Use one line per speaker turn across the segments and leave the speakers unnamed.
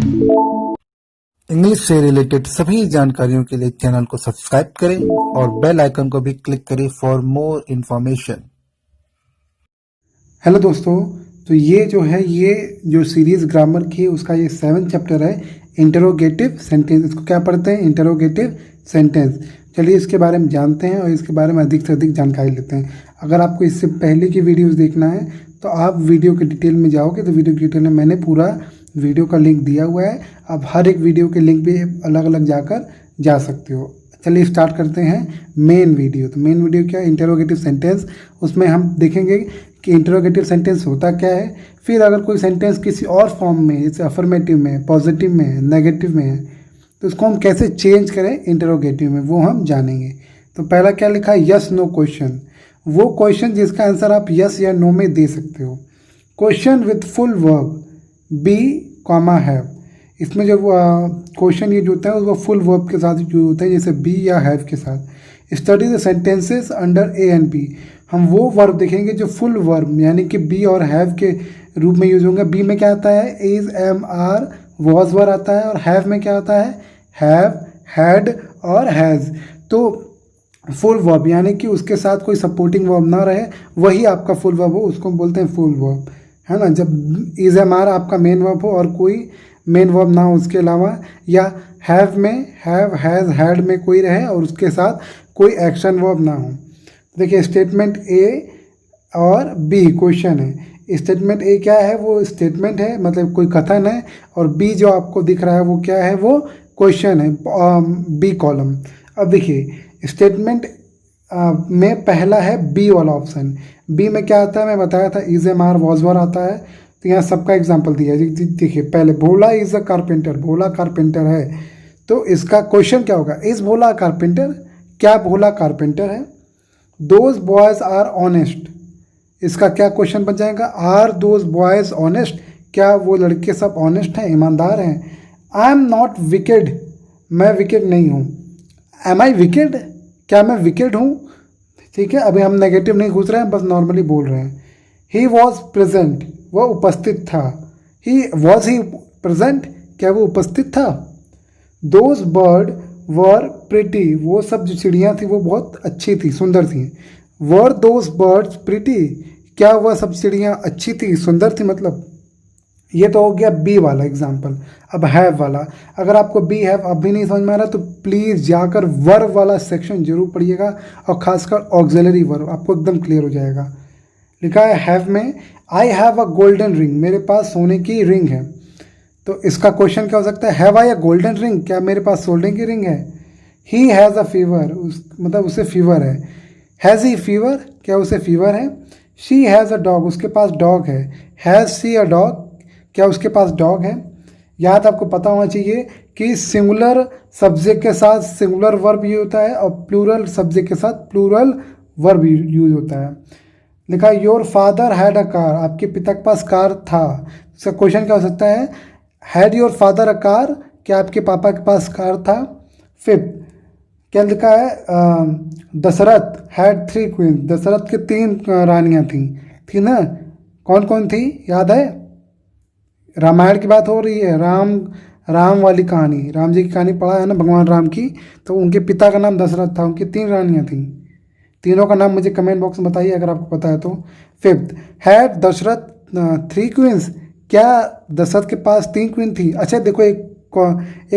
English से related सभी जानकारियों के लिए चैनल को सब्सक्राइब करें और बेल आइकन को भी क्लिक करें फॉर मोर इन्फॉर्मेशन।
हेलो दोस्तों, तो ये जो सीरीज़ ग्रामर की है उसका ये 7th चैप्टर है इंटरोगेटिव सेंटेंस। इसको क्या पढ़ते हैं? Interrogative sentence. चलिए इसके बारे में जानते हैं और इसके बारे में अधिक से अधिक जानकारी लेते हैं। अगर आपको इससे पहले की वीडियोस देखना है तो आप वीडियो के डिटेल में जाओगे तो वीडियो के डिटेल में मैंने पूरा वीडियो का लिंक दिया हुआ है। आप हर एक वीडियो के लिंक पे अलग अलग जाकर जा सकते हो। चलिए स्टार्ट करते हैं मेन वीडियो। तो मेन वीडियो क्या है? Interrogative sentence. उसमें हम देखेंगे कि इंटरोगेटिव सेंटेंस होता क्या है, फिर अगर कोई सेंटेंस किसी और फॉर्म में जैसे अफर्मेटिव में, पॉजिटिव में, नेगेटिव में है तो उसको हम कैसे चेंज करें इंटरोगेटिव में, वो हम जानेंगे। तो पहला क्या लिखा है? Yes no question. वो क्वेश्चन जिसका आंसर आप यस या नो में दे सकते हो। Question with full verb be comma have. इसमें जो क्वेश्चन ये जो होता है वो फुल वर्ब के साथ जो होता है, जैसे बी या हैव के साथ। Study the sentences under A and B. हम वो वर्ब देखेंगे जो फुल वर्ब यानी कि बी और हैव के रूप में यूज होंगे। बी में क्या आता है? Is, am, are, was were आता है। और हैव में क्या आता है? हैव, हैड और हैज़। तो फुल वर्ब यानी कि उसके साथ कोई सपोर्टिंग वर्ब ना रहे, वही आपका फुल वर्ब हो, उसको बोलते हैं फुल वर्ब, है ना। जब इज, एम, आर आपका मेन वर्ब हो और कोई मेन वर्ब ना हो उसके अलावा, या हैव में हैव, हैज़, हैड में कोई रहे और उसके साथ कोई एक्शन वर्ब ना हो। देखिए स्टेटमेंट ए और बी क्वेश्चन है। स्टेटमेंट ए क्या है? वो स्टेटमेंट है, मतलब कोई कथन है। और बी जो आपको दिख रहा है वो क्या है? वो क्वेश्चन है, बी कॉलम। अब देखिए स्टेटमेंट में पहला है बी वाला ऑप्शन। बी में क्या आता है? मैं बताया था is, am, are, was, were आता है। तो यहाँ सबका एग्जाम्पल दिया है। देखिए पहले Bhola is a carpenter, Bhola carpenter है। तो इसका क्वेश्चन क्या होगा? Is Bhola carpenter? क्या भोला कारपेंटर है? Those boys are honest. इसका क्या क्वेश्चन बन जाएगा? Are those boys honest? क्या वो लड़के सब ऑनेस्ट हैं, ईमानदार हैं? I am not wicked. मैं विकेड नहीं हूँ। Am I wicked? क्या मैं विकेड हूँ? ठीक है, अभी हम नेगेटिव नहीं घुस रहे हैं, बस नॉर्मली बोल रहे हैं। ही वॉज प्रेजेंट, वह उपस्थित था। ही प्रेजेंट? क्या वो उपस्थित था? दोज बर्ड वर प्रिटी, वो सब जो चिड़ियाँ थी वो बहुत अच्छी थी, सुंदर थी। वर दोज बर्ड्स प्रिटी? क्या वह सब चिड़ियाँ अच्छी थी, सुंदर थी? मतलब ये तो हो गया बी वाला एग्जाम्पल। अब हैव वाला, अगर आपको बी हैव अब भी नहीं समझ में आ रहा तो प्लीज़ जाकर वर्ब वाला सेक्शन जरूर पढ़िएगा, और खासकर ऑक्सिलरी वर्ब, आपको एकदम क्लियर हो जाएगा। लिखा है हैव में, I have a golden ring, मेरे पास सोने की रिंग है। तो इसका क्वेश्चन क्या हो सकता है? Have I a golden ring? क्या मेरे पास सोने की रिंग है? ही हैज़ अ फीवर, मतलब उसे फीवर है। Has he fever? क्या उसे फीवर है? शी हैज़ अ डॉग, उसके पास डॉग है। Has she a dog? क्या उसके पास डॉग है? याद आपको पता होना चाहिए कि सिंगुलर सब्जेक्ट के साथ सिंगुलर वर्ब यूज होता है और प्लूरल सब्जेक्ट के साथ प्लूरल वर्ब यूज होता है। लिखा your father had a car, आपके पिता के पास कार था। इसका क्वेश्चन क्या हो सकता है? Had your father a car? क्या आपके पापा के पास कार था? फिफ्थ क्या लिखा है? दशरथ हैड 3 क्वीन, दशरथ के 3 रानियां थी ना। कौन कौन थी याद है? रामायण की बात हो रही है, राम वाली कहानी, राम जी की कहानी पढ़ा है ना, भगवान राम की। तो उनके पिता का नाम दशरथ था, उनकी 3 रानियां थी। तीनों का नाम मुझे कमेंट बॉक्स में बताइए अगर आपको पता है तो। Fifth, had Dasharath 3 queens? क्या दशरथ के पास 3 क्वीन थी? अच्छा देखो एक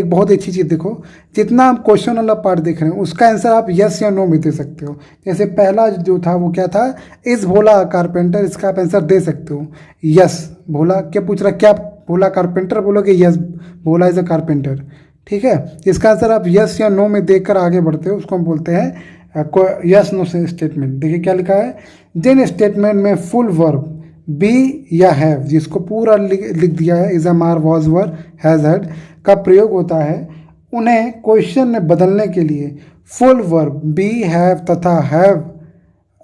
बहुत अच्छी चीज़ देखो, जितना आप क्वेश्चन वाला पार्ट देख रहे हैं उसका आंसर आप यस या नो में दे सकते हो। जैसे पहला जो था वो क्या था? इज भोला कारपेंटर, इसका आप आंसर दे सकते हो यस। भोला क्या पूछ रहा? क्या भोला कारपेंटर? बोलोगे yes, Bhola is a carpenter. ठीक है, इसका आंसर आप यस या नो में देकर आगे बढ़ते हो, उसको हम बोलते हैं यस नो से स्टेटमेंट। देखिए क्या लिखा है? जिन स्टेटमेंट में फुल वर्ब बी या हैव, जिसको पूरा लिख दिया है, is, am, are, was, were, has, had का प्रयोग होता है, उन्हें क्वेश्चन में बदलने के लिए फुल वर्ब बी, हैव तथा हैव,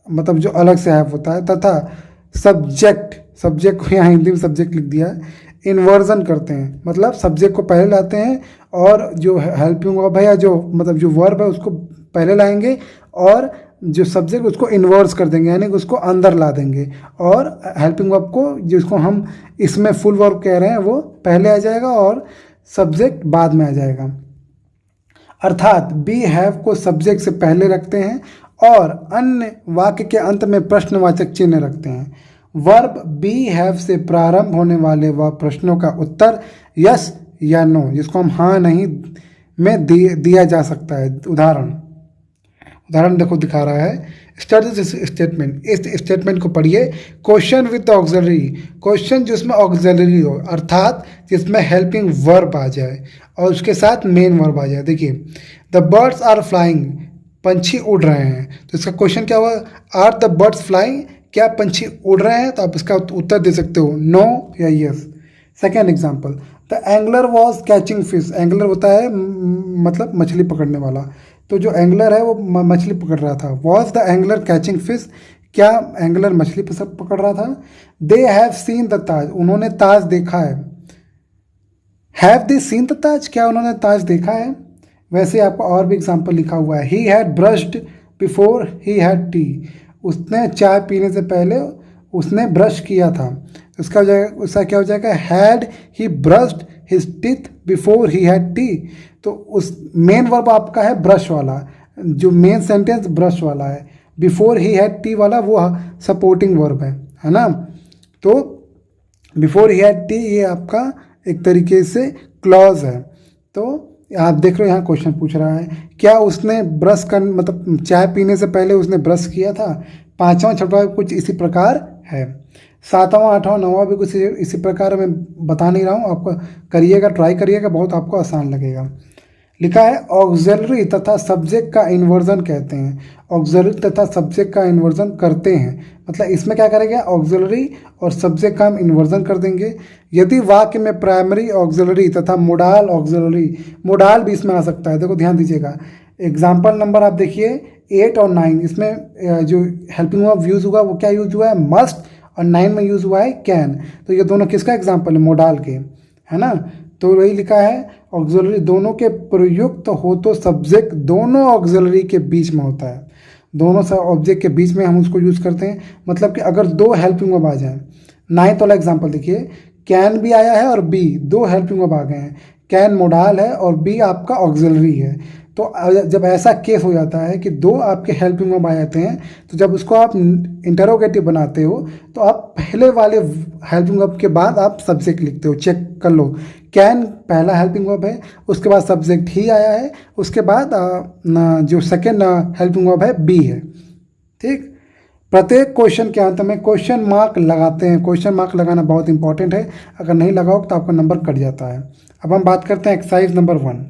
मतलब जो अलग से हैव होता है, तथा सब्जेक्ट को यहाँ हिंदी में सब्जेक्ट लिख दिया है, इन्वर्जन करते हैं। मतलब सब्जेक्ट को पहले लाते हैं और जो हेल्पिंग वर्ब है या जो मतलब जो वर्ब है उसको पहले लाएंगे, और जो सब्जेक्ट उसको इन्वर्स कर देंगे, यानी कि उसको अंदर ला देंगे, और हेल्पिंग वर्ब को जिसको हम इसमें फुल वर्ब कह रहे हैं वो पहले आ जाएगा, और सब्जेक्ट बाद में आ जाएगा। अर्थात बी हैव को सब्जेक्ट से पहले रखते हैं और अन्य वाक्य के अंत में प्रश्नवाचक चिन्ह रखते हैं। वर्ब बी हैव से प्रारंभ होने वाले वह प्रश्नों का उत्तर यस या नो, जिसको हम हाँ नहीं में दिया जा सकता है। उदाहरण देखो दिखा रहा है, स्टडी दिस स्टेटमेंट, इस स्टेटमेंट को पढ़िए। क्वेश्चन विद ऑक्सिलरी, क्वेश्चन जिसमें ऑक्सिलरी हो अर्थात जिसमें हेल्पिंग वर्ब आ जाए और उसके साथ मेन वर्ब आ जाए। देखिए, द बर्ड्स आर फ्लाइंग, पंछी उड़ रहे हैं, तो इसका क्वेश्चन क्या हुआ, आर द बर्ड्स फ्लाइंग, क्या पंछी उड़ रहे हैं, तो आप इसका उत्तर दे सकते हो नो या yes. Second example, the angler was catching fish, angler होता है मतलब मछली पकड़ने वाला, तो जो एंगलर है वो मछली पकड़ रहा था। Was the angler catching fish, क्या एंगलर मछली पकड़ रहा था। They have seen the Taj, उन्होंने ताज देखा है। Have they seen the Taj, क्या उन्होंने ताज देखा है। वैसे आपको और भी एग्जाम्पल लिखा हुआ है, he had brushed before he had T, उसने चाय पीने से पहले उसने ब्रश किया था। उसका क्या हो जाएगा, had he brushed his teeth before he had T, तो उस मेन वर्ब आपका है ब्रश वाला, जो मेन सेंटेंस ब्रश वाला है। बिफोर ही हैड टी वाला वो सपोर्टिंग वर्ब है ना। तो बिफोर ही हैड टी ये आपका एक तरीके से क्लॉज है। तो आप देख रहे हो यहाँ क्वेश्चन पूछ रहा है, क्या उसने ब्रश कर मतलब चाय पीने से पहले उसने ब्रश किया था। पाँचवां छठवां कुछ इसी प्रकार है, सातवां आठवां नौवां भी कुछ इसी प्रकार मैं बता नहीं रहा हूँ, आपको करिएगा, ट्राई करिएगा, बहुत आपको आसान लगेगा। लिखा है ऑक्सिलरी तथा सब्जेक्ट का इन्वर्जन कहते हैं, ऑक्सिलरी तथा सब्जेक्ट का इन्वर्जन करते हैं, मतलब इसमें क्या करेंगे, ऑक्सिलरी और सब्जेक्ट का हम इन्वर्जन कर देंगे। यदि वाक्य में प्राइमरी ऑक्सिलरी तथा मोडाल ऑक्सिलरी, मोडाल भी इसमें आ सकता है, देखो ध्यान दीजिएगा। एग्जाम्पल नंबर आप देखिए 8 और 9, इसमें जो हेल्पिंग वर्ब यूज़ हुआ वो क्या यूज़ हुआ है, मस्ट, और 9 में यूज़ हुआ है कैन। तो ये दोनों किसका एग्जाम्पल है, मोडाल के, है ना। तो वही लिखा है ऑक्सिलरी दोनों के प्रयुक्त हो तो सब्जेक्ट दोनों ऑक्सिलरी के बीच में होता है, दोनों सा ऑब्जेक्ट के बीच में हम उसको यूज़ करते हैं। मतलब कि अगर दो हेल्पिंग वर्ब आ जाए, 9th वाला एग्जाम्पल देखिए, कैन भी आया है और बी, दो हेल्पिंग वर्ब आ गए हैं, कैन मोडाल है और बी आपका ऑक्सिलरी है। तो जब ऐसा केस हो जाता है कि दो आपके हेल्पिंग वर्ब आ जाते हैं, तो जब उसको आप इंटरोगेटिव बनाते हो तो आप पहले वाले हेल्पिंग वर्ब के बाद आप सब्जेक्ट लिखते हो। चेक कर लो, कैन पहला हेल्पिंग वर्ब है, उसके बाद सब्जेक्ट ही आया है, उसके बाद जो सेकेंड हेल्पिंग वर्ब है बी है। ठीक, प्रत्येक क्वेश्चन के अंत में क्वेश्चन मार्क लगाते हैं, क्वेश्चन मार्क लगाना बहुत इंपॉर्टेंट है, अगर नहीं लगाओ तो आपका नंबर कट जाता है। अब हम बात करते हैं exercise number 1,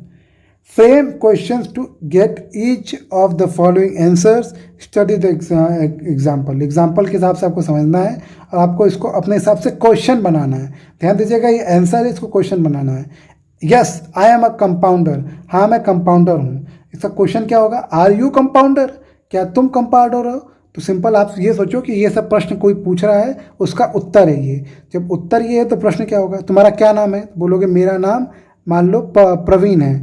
frame questions to get each of the following answers, study the example. Example के हिसाब से आपको समझना है और आपको इसको अपने हिसाब से क्वेश्चन बनाना है। ध्यान दीजिएगा, ये आंसर है, इसको क्वेश्चन बनाना है। Yes I am a compounder, हाँ मैं कंपाउंडर हूँ, इसका क्वेश्चन क्या होगा, आर यू कंपाउंडर, क्या तुम कंपाउंडर हो। तो सिंपल आप ये सोचो कि ये सब प्रश्न कोई पूछ रहा है, उसका उत्तर है ये। जब उत्तर ये है तो प्रश्न क्या होगा, तुम्हारा क्या नाम है, बोलोगे मेरा नाम मान लो प्रवीण है,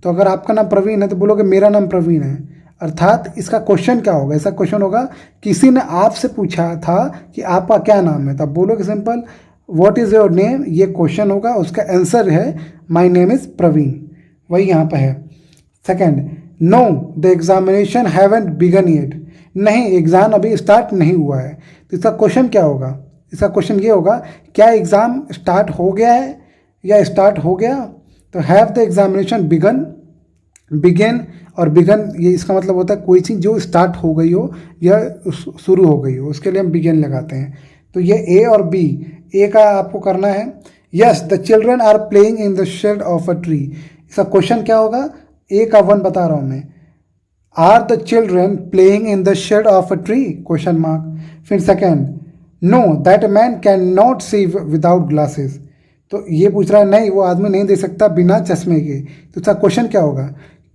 तो अगर आपका नाम प्रवीण है तो बोलोगे मेरा नाम प्रवीण है। अर्थात इसका क्वेश्चन क्या होगा, ऐसा क्वेश्चन होगा किसी ने आपसे पूछा था कि आपका क्या नाम है, तब बोलोगे simple what is your name, ये क्वेश्चन होगा, उसका आंसर है माय नेम इज़ प्रवीण, वही यहाँ पर है। Second, no the examination haven't begun yet, नहीं एग्ज़ाम अभी स्टार्ट नहीं हुआ है, तो इसका क्वेश्चन क्या होगा, इसका क्वेश्चन ये होगा क्या एग्ज़ाम स्टार्ट हो गया है या स्टार्ट हो गया। तो have the examination begun, began और बिगन ये इसका मतलब होता है कोई चीज़ जो स्टार्ट हो गई हो या शुरू हो गई हो, उसके लिए हम बिगेन लगाते हैं। तो ये ए और बी, ए का आपको करना है yes the children are playing in the shade of a tree, इसका क्वेश्चन क्या होगा, ए का 1 बता रहा हूँ मैं, are the children playing in the shade of a tree, question mark. फिर second, no that man can not see without glasses, तो ये पूछ रहा है नहीं वो आदमी नहीं देख सकता बिना चश्मे के, तो इसका क्वेश्चन क्या होगा,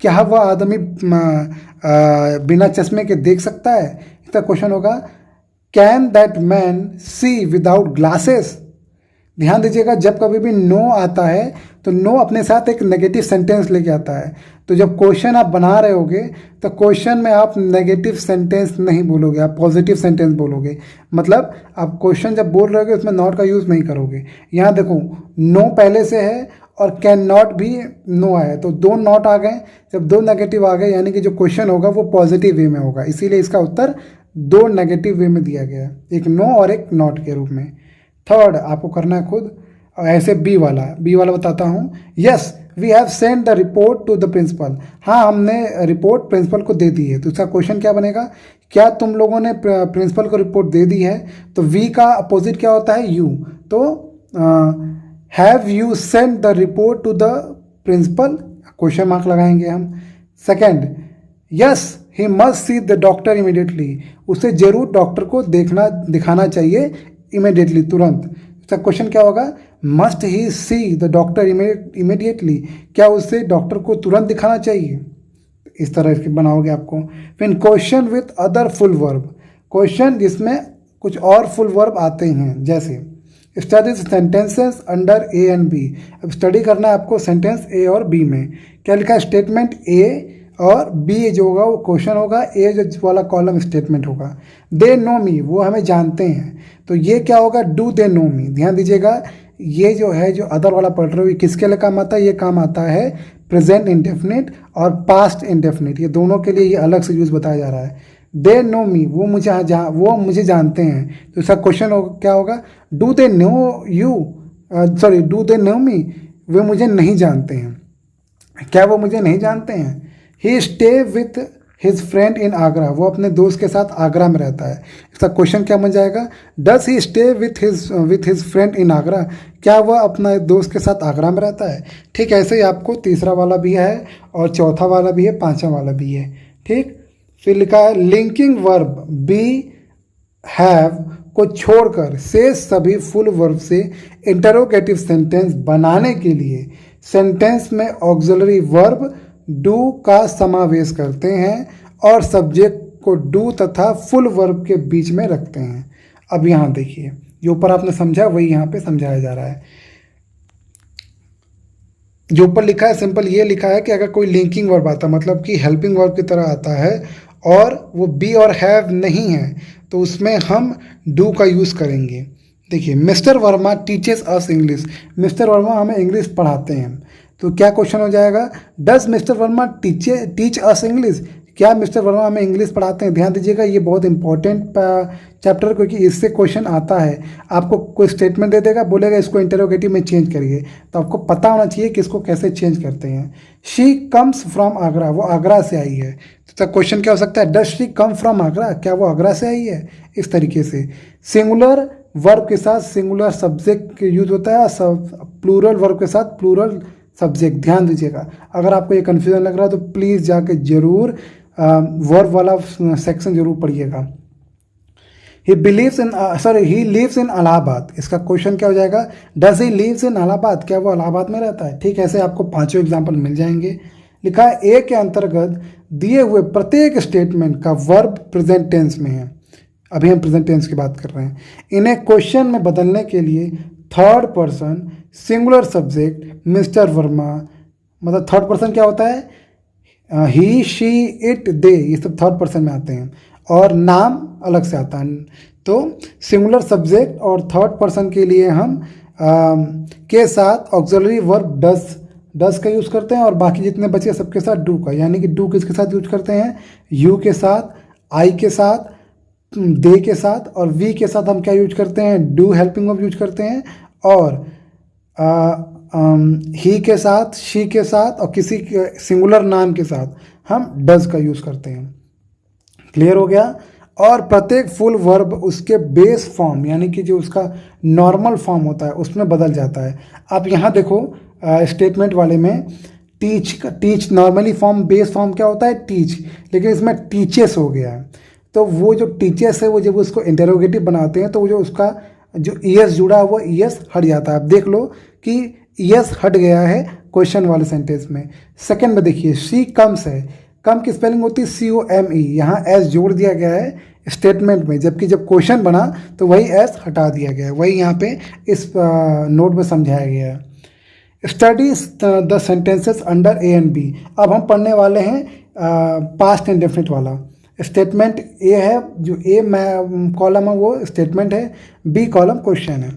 क्या वह आदमी बिना चश्मे के देख सकता है, इसका क्वेश्चन होगा can that man see without glasses. ध्यान दीजिएगा, जब कभी भी नो आता है तो नो अपने साथ एक नेगेटिव सेंटेंस लेके आता है, तो जब क्वेश्चन आप बना रहे होगे तो क्वेश्चन में आप नेगेटिव सेंटेंस नहीं बोलोगे, आप पॉजिटिव सेंटेंस बोलोगे। मतलब आप क्वेश्चन जब बोल रहे होगे उसमें नॉट का यूज़ नहीं करोगे। यहाँ देखो नो पहले से है और कैन नॉट भी नो आया, तो दो नॉट आ गए। जब दो नेगेटिव आ गए यानी कि जो क्वेश्चन होगा वो पॉजिटिव वे में होगा, इसीलिए इसका उत्तर दो नेगेटिव वे में दिया गया है, एक नो और एक नॉट के रूप में। थर्ड आपको करना है खुद, और ऐसे बी वाला बताता हूँ। Yes we have send the report to the principal, हाँ हमने रिपोर्ट प्रिंसिपल को दे दी है। तो इसका क्वेश्चन क्या बनेगा, क्या तुम लोगों ने प्रिंसिपल को रिपोर्ट दे दी है। तो वी का अपोजिट क्या होता है, यू। तो have you send the report to the principal, question mark लगाएंगे हम। Second, yes he must see the doctor immediately, उसे जरूर डॉक्टर को दिखाना चाहिए इमीडिएटली, तुरंत। इसका क्वेश्चन क्या होगा, must he C the doctor immediately, क्या उसे डॉक्टर को तुरंत दिखाना चाहिए। इस तरह के बनाओगे आपको। फिर question with other full verb, question जिसमें कुछ और फुल वर्ब आते हैं, जैसे study sentences under A and B. अब स्टडी करना है आपको सेंटेंस ए और बी में। क्या लिखा है, स्टेटमेंट ए और बी जो होगा वो क्वेश्चन होगा, ए जो वाला कॉलम स्टेटमेंट होगा। दे नो मी, वो हमें जानते हैं, तो ये क्या होगा, डू दे नो मी। ध्यान दीजिएगा, ये जो है जो अदर वाला पढ़ रहे हो, किसके लिए काम आता है, ये काम आता है प्रेजेंट इंडेफिनिट और पास्ट इंडेफिनिट, ये दोनों के लिए ये अलग से यूज बताया जा रहा है। दे नो मी, वो मुझे जानते हैं, तो इसका क्वेश्चन क्या होगा, do they know you, sorry do they know me, वे मुझे नहीं जानते हैं, क्या वो मुझे नहीं जानते हैं। He stay with his friend in Agra, वो अपने दोस्त के साथ आगरा में रहता है। इसका क्वेश्चन क्या बन जाएगा, does he stay with his friend in Agra, क्या वह अपना दोस्त के साथ आगरा में रहता है। ठीक, ऐसे ही आपको तीसरा वाला भी है और चौथा वाला भी है, पांचवा वाला भी है। ठीक, फिर लिखा है लिंकिंग वर्ब बी हैव को छोड़कर शेष सभी फुल वर्ब से इंटरोगेटिव सेंटेंस बनाने के लिए सेंटेंस में ऑक्सिलरी वर्ब डू का समावेश करते हैं और सब्जेक्ट को डू तथा फुल वर्ब के बीच में रखते हैं। अब यहाँ देखिए, जो ऊपर आपने समझा वही यहाँ पे समझाया जा रहा है। जो ऊपर लिखा है सिंपल ये लिखा है कि अगर कोई लिंकिंग वर्ब आता है, मतलब कि हेल्पिंग वर्ब की तरह आता है और वो बी और हैव नहीं है, तो उसमें हम डू का यूज़ करेंगे। देखिए, mister Verma teaches us English, mister Verma हमें इंग्लिश पढ़ाते हैं, तो क्या क्वेश्चन हो जाएगा, does mister Verma teach us English, क्या मिस्टर वर्मा हमें इंग्लिश पढ़ाते हैं। ध्यान दीजिएगा, ये बहुत इंपॉर्टेंट चैप्टर, क्योंकि इससे क्वेश्चन आता है। आपको कोई स्टेटमेंट दे देगा, बोलेगा इसको इंटरोगेटिव में चेंज करिए, तो आपको पता होना चाहिए कि इसको कैसे चेंज करते हैं। शी कम्स फ्रॉम आगरा, वो आगरा से आई है, तो क्वेश्चन क्या हो सकता है, does she come from Agra, क्या वो आगरा से आई है। इस तरीके से सिंगुलर वर्ब के साथ सिंगुलर सब्जेक्ट यूज होता है, प्लूरल वर्ब के साथ प्लूरल सब्जेक्ट। ध्यान दीजिएगा, अगर आपको ये कन्फ्यूजन लग रहा है तो प्लीज़ जाके जरूर वर्ब वाला सेक्शन जरूर पढ़िएगा। ही लिव्स इन इलाहाबाद, इसका क्वेश्चन क्या हो जाएगा, does he lives in Allahabad, क्या वो इलाहाबाद में रहता है। ठीक, ऐसे आपको पांचों एग्जाम्पल मिल जाएंगे। लिखा है ए के अंतर्गत दिए हुए प्रत्येक स्टेटमेंट का वर्ब प्रेजेंट टेंस में है। अभी हम प्रेजेंट टेंस की बात कर रहे हैं। इन्हें क्वेश्चन में बदलने के लिए third person singular subject mister Verma, मतलब थर्ड पर्सन क्या होता है, ही शी इट दे, ये सब थर्ड पर्सन में आते हैं, और नाम अलग से आता है। तो सिंगुलर सब्जेक्ट और थर्ड पर्सन के लिए हम के साथ ऑक्सिलरी वर्ब डस का यूज़ करते हैं, और बाकी जितने बचे सबके साथ डू का। यानी कि डू किसके साथ यूज करते हैं, यू के साथ, आई के साथ, दे के साथ, और वी के साथ हम क्या यूज करते हैं, डू हेल्पिंग वर्ब यूज करते हैं, और ही के साथ, शी के साथ, और किसी सिंगुलर नाम के साथ हम डज का यूज़ करते हैं। क्लियर हो गया। और प्रत्येक फुल वर्ब उसके बेस फॉर्म यानी कि जो उसका नॉर्मल फॉर्म होता है उसमें बदल जाता है। आप यहाँ देखो स्टेटमेंट वाले में teach normally form base form क्या होता है, टीच, लेकिन इसमें टीचेस हो गया है। तो वो जो टीचेस है वो जब उसको इंटरोगेटिव बनाते हैं तो वो जो उसका जो ईएस जुड़ा है वो ईएस हट जाता है। आप देख लो कि ईएस हट गया है क्वेश्चन वाले सेंटेंस में। सेकंड में देखिए, शी कम्स है, कम की स्पेलिंग होती है COME, यहाँ एस जोड़ दिया गया है स्टेटमेंट में, जबकि जब क्वेश्चन बना तो वही एस हटा दिया गया है। वही यहाँ पे इस नोट में समझाया गया है। Study the sentences under A and B। अब हम पढ़ने वाले हैं पास्ट इंडेफिनिट वाला। स्टेटमेंट ए है, जो ए कॉलम है वो स्टेटमेंट है, बी कॉलम क्वेश्चन है।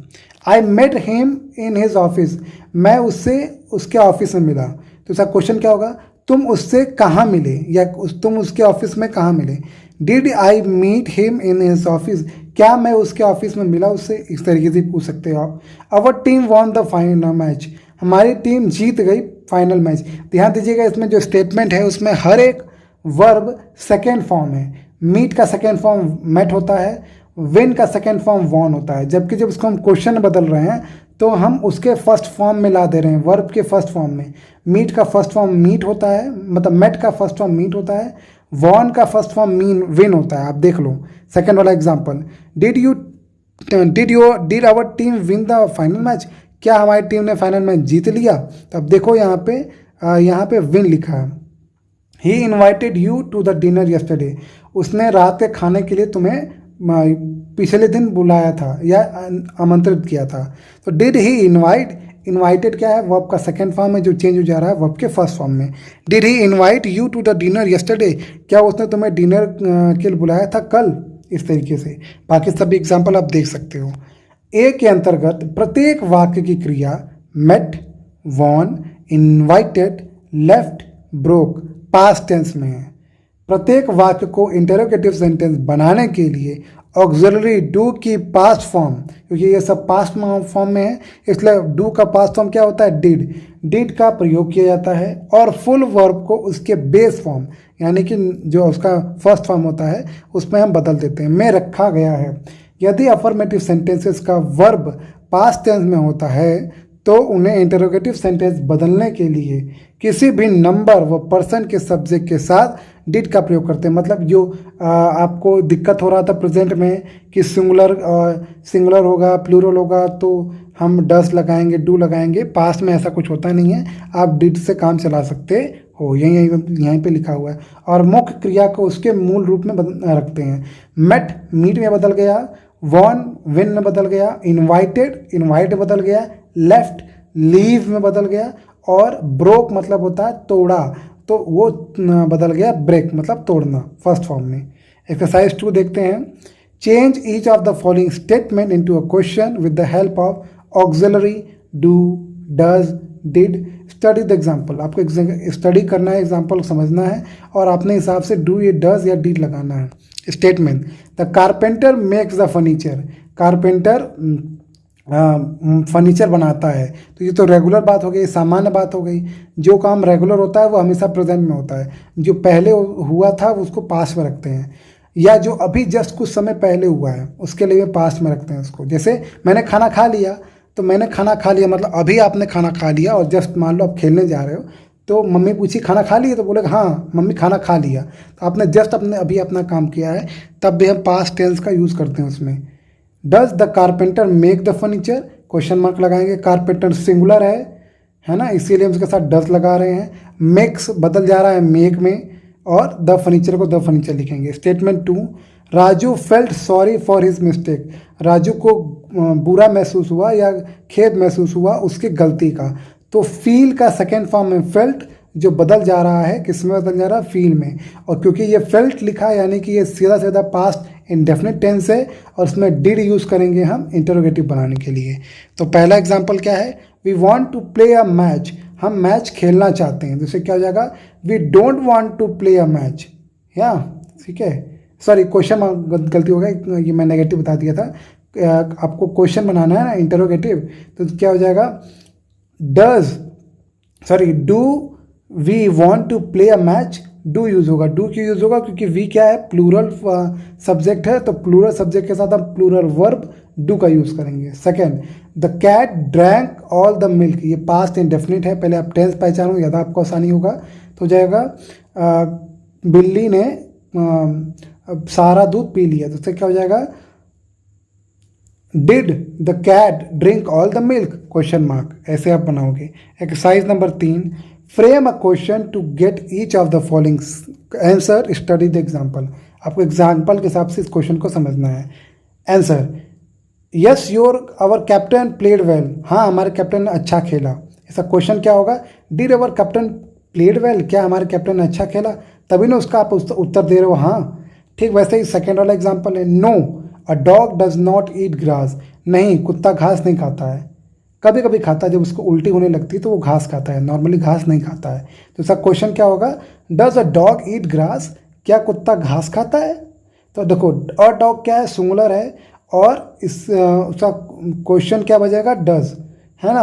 I met him in his office, मैं उससे उसके ऑफिस में मिला। तो इसका क्वेश्चन क्या होगा, तुम उससे कहाँ मिले या तुम उसके ऑफिस में कहाँ मिले। Did I meet him in his office, क्या मैं उसके ऑफिस में मिला उससे, इस तरीके से पूछ सकते हो आप। Our team won the final match, हमारी टीम जीत गई फाइनल मैच। ध्यान दीजिएगा इसमें जो स्टेटमेंट है उसमें हर एक वर्ब सेकेंड फॉर्म है। मीट का सेकेंड फॉर्म मेट होता है, विन का सेकेंड फॉर्म वॉन होता है, जबकि जब उसको हम क्वेश्चन बदल रहे हैं तो हम उसके फर्स्ट फॉर्म में ला दे रहे हैं, वर्ब के फर्स्ट फॉर्म में। मीट का फर्स्ट फॉर्म मीट होता है, मतलब मेट का फर्स्ट फॉर्म मीट होता है, वॉन का फर्स्ट फॉर्म मीन विन होता है। आप देख लो सेकेंड वाला example, did our team win the final match, क्या हमारी टीम ने फाइनल मैच जीत लिया। तो अब देखो यहाँ पे विन लिखा है। He invited you to the dinner yesterday, उसने रात के खाने के लिए तुम्हें पिछले दिन बुलाया था या आमंत्रित किया था। तो डिड ही इन्वाइट, इन्वाइटेड क्या है, वर्ब का सेकेंड फॉर्म में जो चेंज हो जा रहा है वर्ब के फर्स्ट फॉर्म में। Did he invite you to the dinner yesterday, क्या उसने तुम्हें डिनर के लिए बुलाया था कल। इस तरीके से बाकी सभी एग्जाम्पल आप देख सकते हो। ए के अंतर्गत प्रत्येक वाक्य की क्रिया met, won, invited, left, broke past tense में है। प्रत्येक वाक्य को इंटरोगेटिव सेंटेंस बनाने के लिए ऑक्सिलरी डू की पास्ट फॉर्म, क्योंकि ये सब पास्ट फॉर्म में है इसलिए डू का पास्ट फॉर्म क्या होता है, डिड का प्रयोग किया जाता है। और फुल वर्ब को उसके बेस फॉर्म यानी कि जो उसका फर्स्ट फॉर्म होता है उसमें हम बदल देते हैं, में रखा गया है। यदि अफर्मेटिव सेंटेंसेस का वर्ब पास्ट टेंस में होता है तो उन्हें इंटरोगेटिव सेंटेंस बदलने के लिए किसी भी नंबर व पर्सन के सब्जेक्ट के साथ डिड का प्रयोग करते हैं। मतलब जो आपको दिक्कत हो रहा था प्रेजेंट में कि सिंगुलर होगा प्लूरल होगा तो हम डस लगाएंगे, डू लगाएंगे, पास्ट में ऐसा कुछ होता नहीं है, आप डिड से काम चला सकते हो, यहीं पे लिखा हुआ है। और मुख्य क्रिया को उसके मूल रूप में रखते हैं। मेट मीट में बदल गया, वॉन विन में बदल गया, इन्वाइटेड इन्वाइट बदल गया, लेफ्ट लीव में बदल गया, और ब्रोक मतलब होता है तोड़ा, तो वो बदल गया ब्रेक मतलब तोड़ना फर्स्ट फॉर्म में। एक्सरसाइज 2 देखते हैं। Change each of the following statement into a question with the help of auxiliary do, does, did. Study the example, आपको स्टडी करना है, एग्जाम्पल समझना है और अपने हिसाब से डू या डज या डिड लगाना है। Statement, the carpenter makes the furniture, carpenter furniture बनाता है। तो ये तो रेगुलर बात हो गई, सामान्य बात हो गई। जो काम रेगुलर होता है वो हमेशा प्रेजेंट में होता है, जो पहले हुआ था उसको पास्ट में रखते हैं, या जो अभी जस्ट कुछ समय पहले हुआ है उसके लिए पास्ट में रखते हैं उसको। जैसे मैंने खाना खा लिया, तो मैंने खाना खा लिया मतलब अभी आपने खाना खा लिया, और जस्ट मान लो आप खेलने जा रहे हो तो मम्मी पूछी खाना खा लिया, तो बोलेगा हाँ मम्मी खाना खा लिया, तो आपने जस्ट अभी अपना काम किया है, तब भी हम पास्ट टेंस का यूज़ करते हैं उसमें। Does the carpenter make the furniture, question mark लगाएंगे, कारपेंटर सिंगुलर है ना, इसीलिए हम उसके साथ डज लगा रहे हैं। मेक्स बदल जा रहा है मेक में, और द फर्नीचर को द फर्नीचर लिखेंगे। Statement 2, Raju felt sorry for his mistake, Raju को बुरा महसूस हुआ या खेद महसूस हुआ उसकी गलती का। तो फील का सेकेंड फॉर्म में फेल्ट, जो बदल जा रहा है किस में बदल जा रहा है, फील में। और क्योंकि ये फेल्ट लिखा है यानी कि ये सीधा सीधा पास्ट इंडेफिनिट टेंस है, और इसमें डिड यूज़ करेंगे हम इंटरोगेटिव बनाने के लिए। तो पहला एग्जांपल क्या है, we want to play a match, हम मैच खेलना चाहते हैं। दूसरे क्या हो जाएगा, we don't want to play a match, या ठीक है, सॉरी क्वेश्चन गलती हो गई, ये मैं नेगेटिव बता दिया था। आपको क्वेश्चन बनाना है ना इंटरोगेटिव, तो क्या हो जाएगा, do we want to play a match, do use होगा। डू क्यों यूज होगा, क्योंकि वी क्या है, प्लूरल सब्जेक्ट है, तो प्लूरल सब्जेक्ट के साथ हम प्लूरल वर्ब डू का यूज करेंगे। Second, the cat drank all the milk, ये पास्ट इंडेफिनिट है, पहले आप टेंस पहचानो, ज़्यादा आपको आसानी होगा। तो हो जाएगा बिल्ली ने सारा दूध पी लिया, तो उससे क्या हो जाएगा, did the cat drink all the milk, question mark, ऐसे आप बनाओगे। Exercise number 3, frame a question to get each of the following answer, study the example. आपको एग्जाम्पल के हिसाब से इस क्वेश्चन को समझना है। Answer, yes our captain played well, हाँ हमारे कैप्टन ने अच्छा खेला। ऐसा क्वेश्चन क्या होगा, did our captain played well, क्या हमारे कैप्टन ने अच्छा खेला, तभी ना उसका आप उत्तर दे रहे हो हाँ। ठीक वैसे ही सेकेंड वाला एग्जाम्पल है, no a dog does not eat grass, नहीं कुत्ता घास नहीं खाता है, कभी कभी खाता है, जब उसको उल्टी होने लगती है तो वो घास खाता है, नॉर्मली घास नहीं खाता है। तो इसका क्वेश्चन क्या होगा, does a dog eat grass, क्या कुत्ता घास खाता है। तो देखो अ डॉग क्या है, सिंगुलर है, और उसका क्वेश्चन क्या बजेगा, डज, है ना,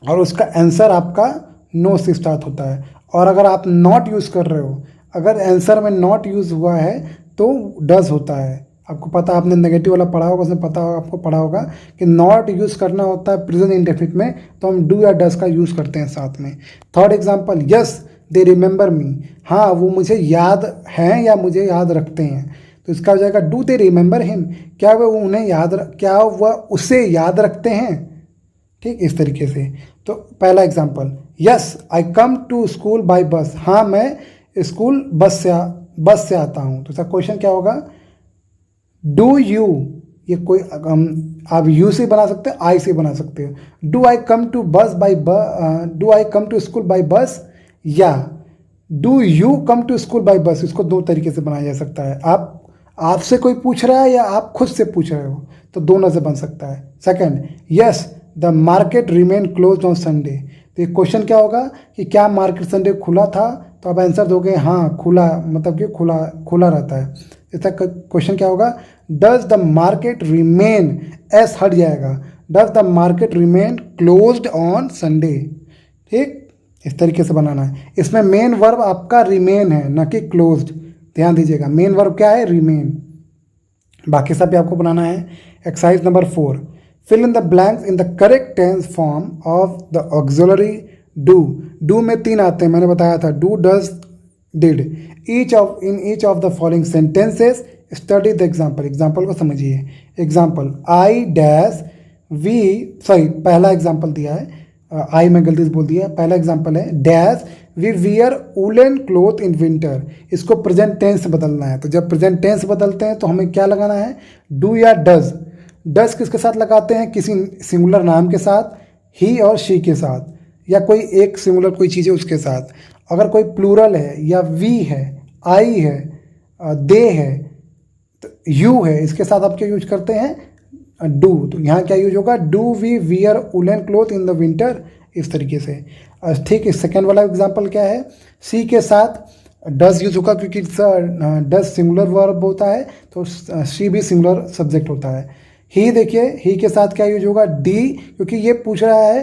और उसका आंसर आपका नो से स्टार्ट होता है। और अगर आप नॉट यूज़ कर रहे हो, अगर आंसर में नॉट यूज़ हुआ है तो डज होता है। आपको पता, आपने नेगेटिव वाला पढ़ा होगा, उसमें पता होगा, आपको पढ़ा होगा कि नॉट यूज़ करना होता है प्रेजेंट इंडेफिनिट में, तो हम डू या डज का यूज़ करते हैं साथ में। Third example, yes they remember मी, हाँ वो मुझे याद हैं या मुझे याद रखते हैं। तो इसका हो जाएगा डू दे रिमेंबर हिम, क्या वह उन्हें क्या वह उसे याद रखते हैं। ठीक, इस तरीके से। तो पहला example, yes I come to school by bus, हाँ मैं स्कूल बस से आता हूँ। तो इसका क्वेश्चन क्या होगा, डू यू, ये कोई आप यू से बना सकते हो, आई से बना सकते हो। Do I come to do I come to school by bus, या do you come to school by bus, इसको दो तरीके से बनाया जा सकता है। आपसे कोई पूछ रहा है या आप खुद से पूछ रहे हो, तो दोनों से बन सकता है। Second, yes the market remain close on Sunday, तो ये क्वेश्चन क्या होगा कि क्या मार्केट संडे खुला था, तो आप आंसर दोगे हाँ खुला, मतलब कि खुला रहता है। इसका क्वेश्चन क्या होगा, does the market remain, S हट जाएगा, does the market remain closed on Sunday. ठीक, इस तरीके से बनाना है। इसमें मेन वर्ब आपका रिमेन है, न कि क्लोज्ड, ध्यान दीजिएगा। मेन वर्ब क्या है, रिमेन। बाकी सब भी आपको बनाना है। Exercise number 4, fill in the blanks in the correct tense form of the auxiliary do. Do में 3 आते हैं, मैंने बताया था, do, does, did. In each of the following sentences study the example, example को समझिए। Example, I dash we, sorry पहला example दिया है, आई में गलती से बोल दिया। पहला एग्जाम्पल है dash we wear woollen cloth in winter, इसको प्रेजेंट टेंस बदलना है। तो जब प्रेजेंट टेंस बदलते हैं तो हमें क्या लगाना है, डू या डज। डज किसके साथ लगाते हैं, किसी सिंगुलर नाम के साथ, ही और शी के साथ, या कोई एक सिंगुलर कोई चीज़ है उसके साथ। अगर कोई प्लूरल है या वी है, आई है, दे है, तो यू है, इसके साथ आप क्या यूज करते हैं, डू। तो यहाँ क्या यूज होगा, do we wear woollen cloth in the winter, इस तरीके से। ठीक है, सेकेंड वाला एग्जाम्पल क्या है, सी के साथ डज यूज होगा, क्योंकि डज सिंगुलर वर्ब होता है, तो सी भी सिंगुलर सब्जेक्ट होता है। ही देखिए, ही के साथ क्या यूज होगा, डी, क्योंकि ये पूछ रहा है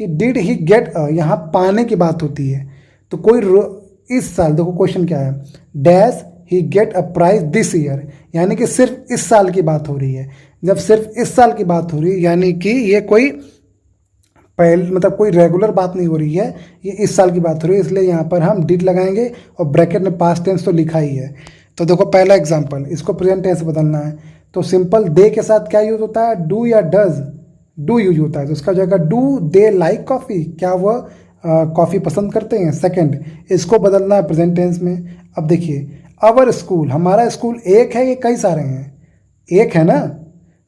कि डिड ही गेट, यहाँ पाने की बात होती है। तो कोई इस साल, देखो क्वेश्चन क्या है, dash he get a prize this year, यानी कि सिर्फ इस साल की बात हो रही है। जब सिर्फ इस साल की बात हो रही है, यानी कि ये कोई मतलब कोई रेगुलर बात नहीं हो रही है, ये इस साल की बात हो रही है, इसलिए यहाँ पर हम डिड लगाएंगे, और ब्रैकेट में पास्ट टेंस तो लिखा ही है। तो देखो पहला एग्जाम्पल, इसको प्रेजेंट टेंस बदलना है, तो सिंपल दे के साथ क्या यूज होता है, डू या डज, डू यूज होता है। तो इसका जाएगा डू दे लाइक कॉफ़ी, क्या वह कॉफ़ी पसंद करते हैं। सेकंड, इसको बदलना है प्रेजेंट टेंस में। अब देखिए, अवर स्कूल, हमारा स्कूल एक है, ये कई सारे हैं, एक है ना,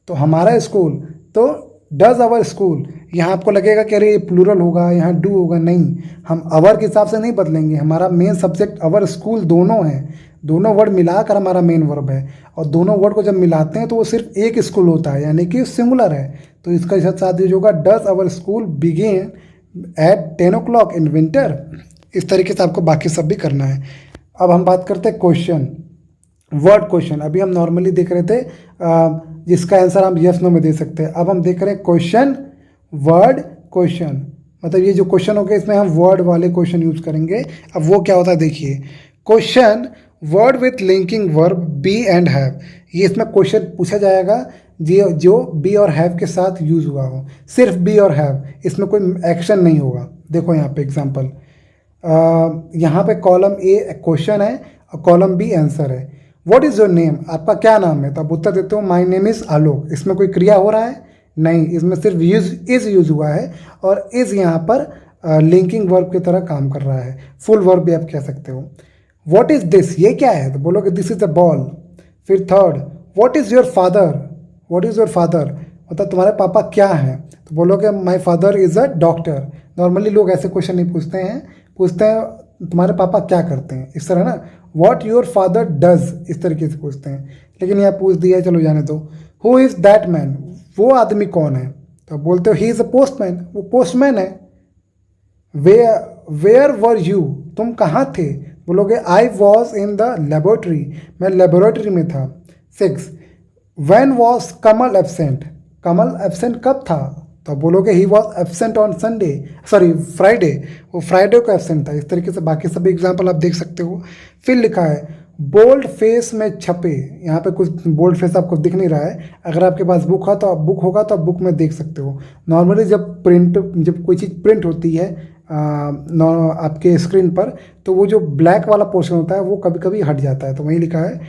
तो हमारा स्कूल, तो डज अवर स्कूल, यहाँ आपको लगेगा कि अरे ये प्लूरल होगा, यहाँ डू होगा, नहीं, हम अवर के हिसाब से नहीं बदलेंगे। हमारा मेन सब्जेक्ट अवर स्कूल दोनों है, दोनों वर्ड मिलाकर हमारा मेन वर्ब है, और दोनों वर्ड को जब मिलाते हैं तो वो सिर्फ एक स्कूल होता है, यानी कि सिंगुलर है। तो इसका साथ यूज होगा, does our school begin eight 10 o'clock in winter. इस तरीके से आपको बाकी सब भी करना है। अब हम बात करते हैं क्वेश्चन, वर्ड क्वेश्चन। अभी हम नॉर्मली देख रहे थे जिसका आंसर हम यस नो में दे सकते हैं। अब हम देख रहे हैं क्वेश्चन, वर्ड क्वेश्चन, मतलब ये जो क्वेश्चन हो गए इसमें हम वर्ड वाले क्वेश्चन यूज करेंगे। अब वो क्या होता है देखिए, question word with linking verb B and have, ये इसमें क्वेश्चन पूछा जाएगा जो बी और हैव के साथ यूज हुआ हो, सिर्फ बी और हैव, इसमें कोई एक्शन नहीं होगा। देखो यहाँ पे एग्जांपल, यहाँ पे कॉलम ए क्वेश्चन है और कॉलम बी आंसर है। व्हाट इज़ योर नेम, आपका क्या नाम है, तो आप उत्तर देते हो माय नेम इज़ आलोक। इसमें कोई क्रिया हो रहा है नहीं, इसमें सिर्फ इज यूज हुआ है, और इज यहाँ पर लिंकिंग वर्ब की तरह काम कर रहा है, फुल वर्ब भी आप कह सकते हो। व्हाट इज दिस, ये क्या है, तो बोलोगे दिस इज अ बॉल। फिर third, what is your father, what is your father, मतलब तुम्हारे पापा क्या हैं, तो बोलोगे my father is a doctor. Normally लोग ऐसे क्वेश्चन नहीं पूछते हैं, पूछते हैं तुम्हारे पापा क्या करते हैं, इस तरह ना। व्हाट योर फादर डज, इस तरीके से पूछते हैं, लेकिन यहाँ पूछ दिया, चलो जाने दो। हु इज़ दैट मैन, वो आदमी कौन है, तो आप बोलते हो ही इज़ अ पोस्टमैन, वो पोस्टमैन है। वेयर वर यू, तुम कहाँ थे, बोलोगे I was in the laboratory, मैं लेबोरेटरी में था। 6, when was Kamal absent, Kamal absent कब था, तो बोलोगे he was absent on Sunday, sorry Friday, वो फ्राइडे को एब्सेंट था। इस तरीके से बाकी सभी एग्जाम्पल आप देख सकते हो। फिर लिखा है बोल्ड फेस में छपे, यहाँ पे कुछ बोल्ड फेस आपको दिख नहीं रहा है, अगर आपके पास बुक हो तो आप बुक होगा तो आप बुक में देख सकते हो। नॉर्मली जब कोई चीज़ प्रिंट होती है आपके स्क्रीन पर, तो वो जो ब्लैक वाला पोर्शन होता है वो कभी कभी हट जाता है, तो वहीं लिखा है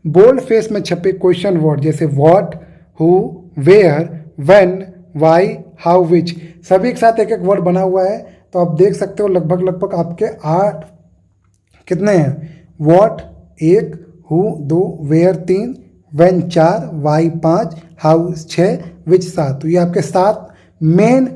बोल्ड फेस में छपे क्वेश्चन वर्ड, जैसे what, who, where, when, why, how, which, सभी के साथ एक एक वर्ड बना हुआ है। तो आप देख सकते हो लगभग आपके 8 कितने हैं, what 1, who 2, where 3, when 4, why 5, how 6, which 7। तो ये आपके 7 मेन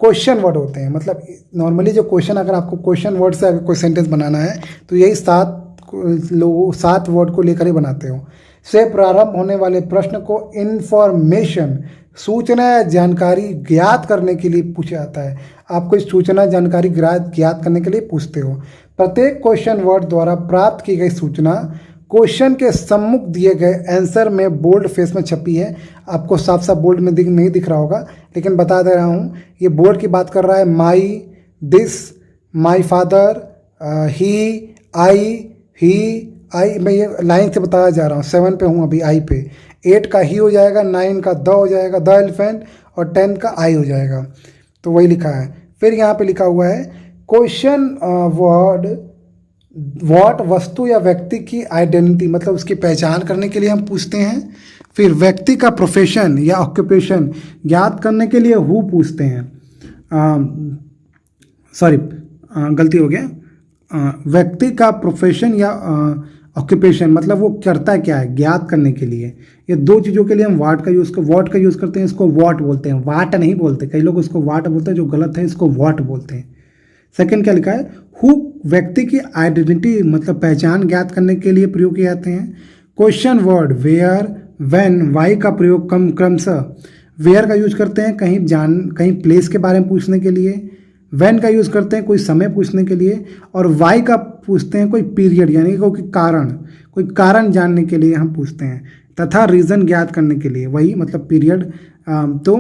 क्वेश्चन वर्ड होते हैं। मतलब नॉर्मली जो क्वेश्चन, अगर आपको क्वेश्चन वर्ड से अगर कोई सेंटेंस बनाना है तो यही 7 वर्ड को लेकर ही बनाते हो। से प्रारंभ होने वाले प्रश्न को इंफॉर्मेशन, सूचना या जानकारी ज्ञात करने के लिए पूछा जाता है। आपको इस सूचना जानकारी ज्ञात करने के लिए पूछते हो। प्रत्येक क्वेश्चन वर्ड द्वारा प्राप्त की गई सूचना क्वेश्चन के सम्मुख दिए गए आंसर में बोल्ड फेस में छपी है। आपको साफ साफ बोल्ड में नहीं दिख रहा होगा, लेकिन बता दे रहा हूँ, ये बोल्ड की बात कर रहा है। माई, दिस, माई फादर, ही, आई, मैं ये लाइन से बताया जा रहा हूँ। 7 पे हूँ अभी, आई पे। 8 का ही हो जाएगा, 9 का द हो जाएगा, द एलिफेंट, और 10 का आई हो जाएगा। तो वही लिखा है। फिर यहाँ पे लिखा हुआ है क्वेश्चन वर्ड, व्हाट वस्तु या व्यक्ति की आइडेंटिटी, मतलब उसकी पहचान करने के लिए हम पूछते हैं। फिर व्यक्ति का प्रोफेशन या ऑक्यूपेशन ज्ञात करने के लिए हु पूछते हैं। गलती हो गया। व्यक्ति का प्रोफेशन या ऑक्यूपेशन मतलब वो करता क्या है, ज्ञात करने के लिए। ये 2 चीज़ों के लिए हम व्हाट का यूज़ करते हैं। इसको व्हाट बोलते हैं, वाट नहीं बोलते। कई लोग इसको व्हाट बोलते हैं, जो गलत है, इसको व्हाट बोलते हैं। सेकंड क्या लिखा है, हु व्यक्ति की आइडेंटिटी मतलब पहचान ज्ञात करने के लिए प्रयोग किए जाते हैं। Question word where, when, why का प्रयोग क्रमशः वेयर का यूज करते हैं कहीं प्लेस के बारे में पूछने के लिए, व्हेन का यूज़ करते हैं कोई समय पूछने के लिए, और वाई का पूछते हैं कोई पीरियड यानी कोई कारण जानने के लिए हम पूछते हैं, तथा रीज़न ज्ञात करने के लिए, वही मतलब पीरियड। तो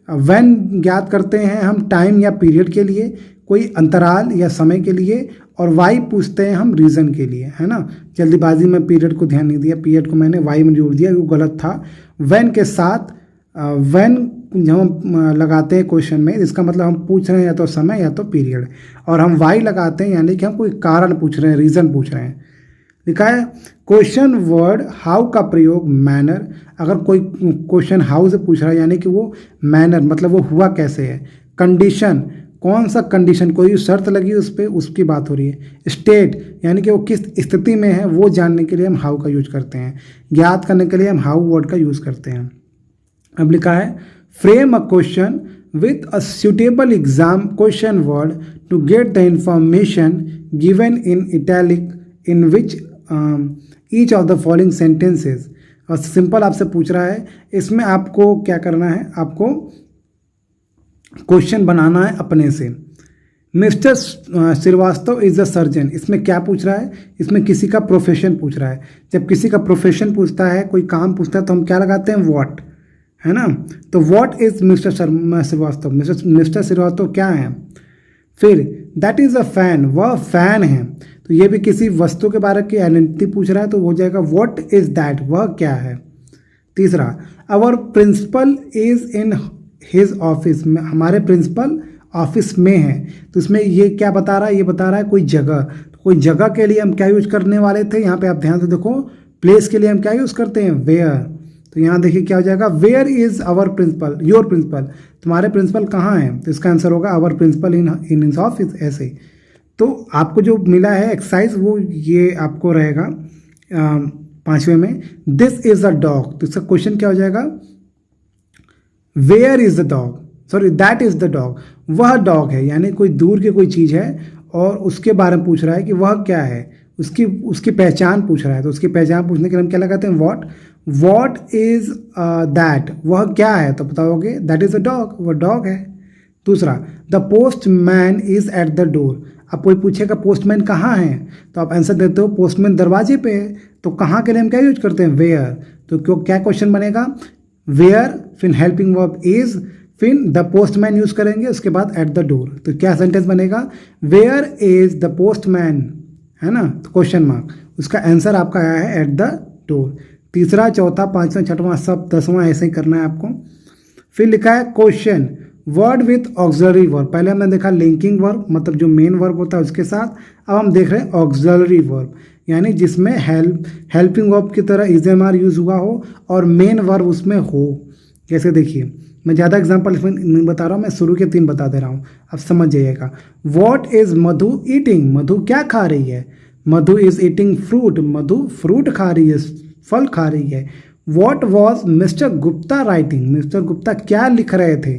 व्हेन ज्ञात करते हैं हम टाइम या पीरियड के लिए, कोई अंतराल या समय के लिए, और वाई पूछते हैं हम रीज़न के लिए, है ना। जल्दीबाजी में पीरियड को ध्यान नहीं दिया, पीरियड को मैंने वाई में जोड़ दिया, वो गलत था। व्हेन के साथ व्हेन जब हम लगाते हैं क्वेश्चन में, इसका मतलब हम पूछ रहे हैं या तो समय या तो पीरियड, और हम वाई लगाते हैं यानी कि हम कोई कारण पूछ रहे हैं, रीज़न पूछ रहे हैं। लिखा है क्वेश्चन वर्ड हाउ का प्रयोग मैनर, अगर कोई क्वेश्चन हाउ से पूछ रहा है यानी कि वो मैनर मतलब वो हुआ कैसे है। कंडीशन, कौन सा कंडीशन, कोई शर्त लगी उस पर, उसकी बात हो रही है। स्टेट यानी कि वो किस स्थिति में है, वो जानने के लिए हम हाउ का यूज करते हैं। ज्ञात करने के लिए हम हाउ वर्ड का यूज करते हैं। अब लिखा है frame a question with a suitable exam question word to get the information given in italic in which each of the following sentences. और सिंपल आपसे पूछ रहा है, इसमें आपको क्या करना है, आपको क्वेश्चन बनाना है अपने से। Mr Srivastava is a surgeon, इसमें क्या पूछ रहा है, इसमें किसी का प्रोफेशन पूछ रहा है। जब किसी का प्रोफेशन पूछता है, कोई काम पूछता है, तो हम क्या लगाते हैं, व्हाट, है ना। तो what is Mr Srivastava, Mr Srivastava क्या है। फिर दैट इज अ फैन, वह फैन है, तो ये भी किसी वस्तु के बारे की आइडेंटिटी पूछ रहा है, तो हो जाएगा व्हाट इज दैट, वह क्या है। तीसरा, our principal is in his office, हमारे प्रिंसिपल ऑफिस में है, तो इसमें ये क्या बता रहा है, ये बता रहा है कोई जगह। तो कोई जगह के लिए हम क्या यूज करने वाले थे, यहाँ पे आप ध्यान से देखो, प्लेस के लिए हम क्या यूज करते हैं, वेयर। तो यहाँ देखिए क्या हो जाएगा, where is our principal, your principal, तुम्हारे प्रिंसिपल कहाँ हैं, तो इसका आंसर होगा our principal in his office. ऐसे तो आपको जो मिला है एक्सरसाइज, वो ये आपको रहेगा 5वें में, दिस इज अ डॉग। तो इसका क्वेश्चन क्या हो जाएगा, where is the dog, sorry that is the dog, वह डॉग है, यानी कोई दूर की कोई चीज़ है और उसके बारे में पूछ रहा है कि वह क्या है, उसकी पहचान पूछ रहा है। तो उसकी पहचान पूछने के लिए हम क्या लगाते हैं, वॉट इज दैट, वह क्या है, तो बताओगे दैट इज अ डॉग, वह डॉग है। दूसरा, the postman is at the door. अब कोई पूछेगा पोस्टमैन कहाँ है, तो आप आंसर देते हो पोस्टमैन दरवाजे पे है। तो कहाँ के लिए हम क्या यूज करते हैं, वेयर। तो क्यों, क्या क्वेश्चन बनेगा, वेयर, फिर हेल्पिंग वर्ब इज, फिर द पोस्टमैन यूज करेंगे, उसके बाद एट द डोर। तो क्या सेंटेंस बनेगा, वेयर इज द पोस्टमैन, है ना, तो क्वेश्चन मार्क। उसका आंसर आपका आया है एट द डोर। तीसरा, चौथा, पांचवा, छठवां, सब 10वां ऐसे ही करना है आपको। फिर लिखा है question word with auxiliary verb. पहले हमने देखा लिंकिंग वर्ब, मतलब जो मेन वर्ब होता है उसके साथ। अब हम देख रहे हैं ऑक्सिलरी वर्ब, यानी जिसमें हेल्पिंग वर्ब की तरह इजएमआर यूज हुआ हो और मेन वर्ब उसमें हो। जैसे देखिए, मैं ज़्यादा एग्जांपल इसमें नहीं बता रहा हूँ, मैं शुरू के 3 बता दे रहा हूँ, अब समझ जाइएगा। What is Madhu eating, Madhu क्या खा रही है। Madhu is eating fruit, Madhu fruit खा रही है, फल खा रही है। What was mister Gupta writing, mister Gupta क्या लिख रहे थे।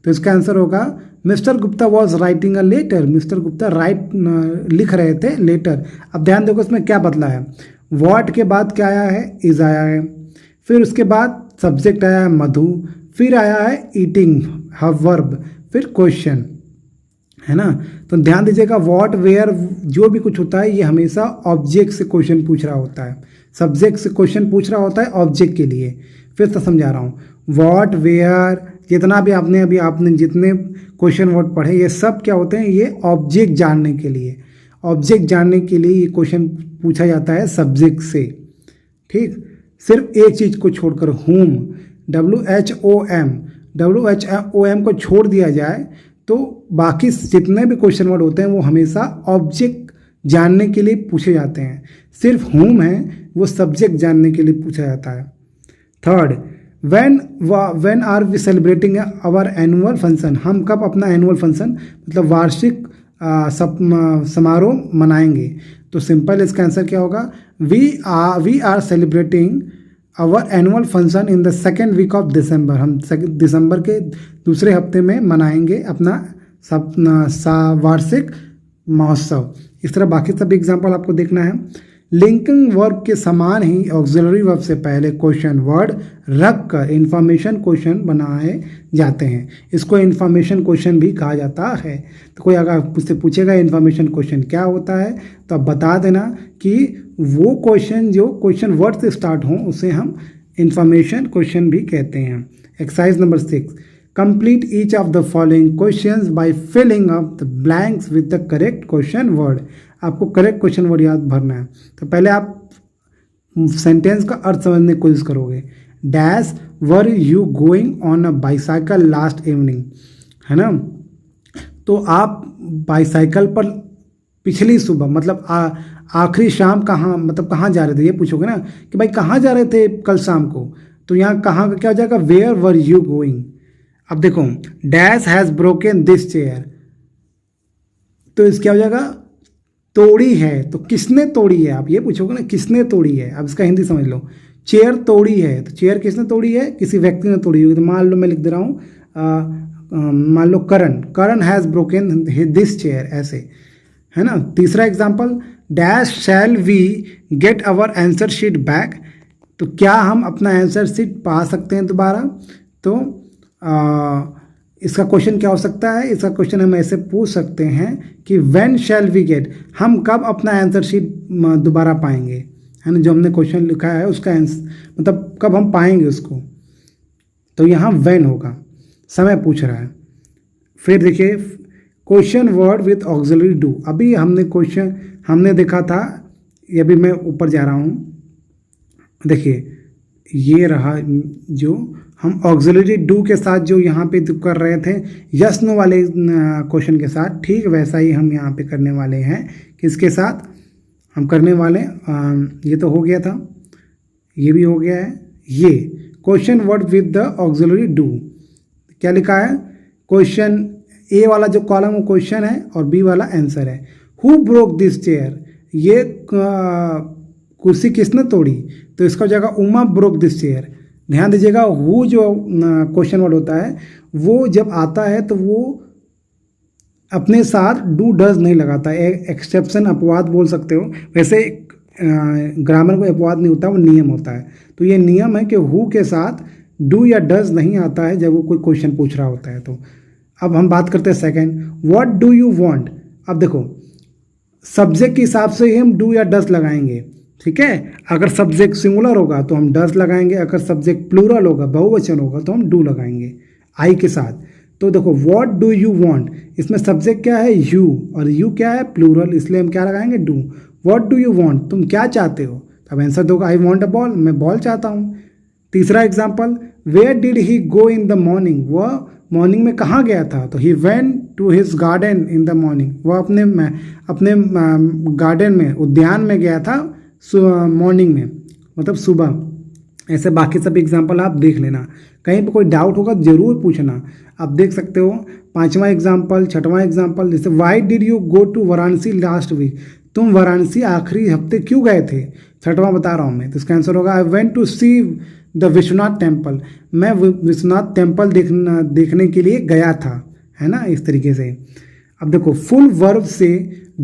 तो इसका आंसर होगा mister Gupta was writing a letter, mister Gupta लिख रहे थे लेटर। अब ध्यान देखो इसमें क्या बदला है, वॉट के बाद क्या आया है, इज आया है, फिर उसके बाद सब्जेक्ट आया है मधु, फिर आया है ईटिंग वर्ब, फिर क्वेश्चन, है ना। तो ध्यान दीजिएगा, वॉट वेयर जो भी कुछ होता है ये हमेशा ऑब्जेक्ट से क्वेश्चन पूछ रहा होता है, सब्जेक्ट से क्वेश्चन पूछ रहा होता है ऑब्जेक्ट के लिए। फिर तो समझा रहा हूँ, वॉट वेयर जितना भी आपने जितने क्वेश्चन वर्ड पढ़े ये सब क्या होते हैं, ये ऑब्जेक्ट जानने के लिए, ऑब्जेक्ट जानने के लिए ये क्वेश्चन पूछा जाता है सब्जेक्ट से। ठीक, सिर्फ एक चीज को छोड़कर, होम, WHOM को छोड़ दिया जाए तो बाकी जितने भी क्वेश्चन वर्ड होते हैं वो हमेशा ऑब्जेक्ट जानने के लिए पूछे जाते हैं। सिर्फ होम है वो सब्जेक्ट जानने के लिए पूछा जाता है। Third, when are we celebrating our annual function, हम कब अपना एनुअल फंक्शन मतलब वार्षिक समारोह मनाएंगे। तो सिंपल इसका आंसर क्या होगा, we are celebrating our annual function in the second week of December, हम दिसंबर के दूसरे हफ्ते में मनाएंगे अपना वार्षिक महोत्सव। इस तरह बाकी सभी एग्जाम्पल आपको देखना है। लिंकिंग वर्ब के समान ही ऑक्सिलरी वर्ब से पहले क्वेश्चन वर्ड रखकर इंफॉर्मेशन क्वेश्चन बनाए जाते हैं। इसको इंफॉर्मेशन क्वेश्चन भी कहा जाता है। तो कोई अगर मुझसे पूछेगा इंफॉर्मेशन क्वेश्चन क्या होता है तो आप बता देना कि वो क्वेश्चन जो क्वेश्चन वर्ड से स्टार्ट हो उसे हम इंफॉर्मेशन क्वेश्चन भी कहते हैं। Exercise number 6, complete each of the following questions by filling up the blanks with the correct question word. आपको करेक्ट क्वेश्चन वर्ड याद भरना है। तो पहले आप सेंटेंस का अर्थ समझने की कोशिश करोगे। Dash were you going on a bicycle last evening, है ना। तो आप बाईसाइकिल पर पिछली सुबह मतलब आखिरी शाम कहाँ जा रहे थे, ये पूछोगे ना कि भाई कहाँ जा रहे थे कल शाम को। तो यहाँ कहाँ का क्या हो जाएगा, वेयर वर यू गोइंग। अब देखो, dash has broken this chair, तो इस क्या हो जाएगा, तोड़ी है। तो किसने तोड़ी है, आप ये पूछोगे ना किसने तोड़ी है। अब इसका हिंदी समझ लो, चेयर तोड़ी है, तो चेयर किसने तोड़ी है, किसी व्यक्ति ने तोड़ी होगी। तो मान लो मैं लिख दे रहा हूँ, मान लो Karan has broken this chair, ऐसे, है ना। तीसरा example, dash shall we get our answer sheet back, तो क्या हम अपना आंसर शीट पा सकते हैं दोबारा। तो इसका क्वेश्चन क्या हो सकता है, इसका क्वेश्चन हम ऐसे पूछ सकते हैं कि व्हेन शैल वी गेट, हम कब अपना आंसर शीट दोबारा पाएंगे, है ना। जो हमने क्वेश्चन लिखा है उसका आंसर मतलब कब हम पाएंगे उसको, तो यहाँ व्हेन होगा, समय पूछ रहा है। फिर देखिए question word with auxiliary do, अभी हमने देखा था, ये अभी मैं ऊपर जा रहा हूँ, देखिए ये रहा जो हम ऑक्सिलरी डू के साथ जो यहाँ पे कर रहे थे यस नो वाले क्वेश्चन के साथ, ठीक वैसा ही हम यहाँ पे करने वाले हैं। किसके साथ हम करने वाले, ये तो हो गया था, ये भी हो गया है। ये question word with the auxiliary do क्या लिखा है, क्वेश्चन ए वाला जो कॉलम वो क्वेश्चन है और बी वाला आंसर है। हु ब्रोक दिस चेयर, ये कुर्सी किसने तोड़ी, तो इसका हो जाएगा उमा ब्रोक दिस चेयर। ध्यान दीजिएगा, हु जो क्वेश्चन वर्ड होता है वो जब आता है तो वो अपने साथ डू डज नहीं लगाता, एक्सेप्शन अपवाद बोल सकते हो। वैसे ग्रामर में अपवाद नहीं होता, वो नियम होता है। तो ये नियम है कि हु के साथ डू या डज नहीं आता है जब वो कोई क्वेश्चन पूछ रहा होता है। तो अब हम बात करते हैं second, what do you want. अब देखो सब्जेक्ट के हिसाब से ही हम डू या डज लगाएंगे, ठीक है। अगर सब्जेक्ट सिंगुलर होगा तो हम डज लगाएंगे, अगर सब्जेक्ट प्लूरल होगा, बहुवचन होगा, तो हम डू लगाएंगे आई के साथ। तो देखो व्हाट डू यू वांट, इसमें सब्जेक्ट क्या है यू, और यू क्या है प्लूरल, इसलिए हम क्या लगाएंगे do. What do you want, तुम क्या चाहते हो, अब आंसर दोगे आई वांट अ बॉल, मैं बॉल चाहता हूँ। तीसरा example, where did he go in the morning, वह मॉर्निंग में कहाँ गया था, तो he went to his garden in the morning, वह अपने गार्डन में, उद्यान में गया था मॉर्निंग में, मतलब सुबह। ऐसे बाकी सब एग्जाम्पल आप देख लेना, कहीं पर कोई डाउट होगा जरूर पूछना। आप देख सकते हो पांचवा एग्जाम्पल, छठवां एग्जाम्पल, जैसे why did you go to Varanasi last week, तुम वाराणसी आखिरी हफ्ते क्यों गए थे, छठवां बता रहा हूँ मैं। तो इसका आंसर होगा I went to see the Vishwanath temple, मैं विश्वनाथ टेम्पल देखने के लिए गया था, है ना, इस तरीके से। अब देखो फुल वर्ब से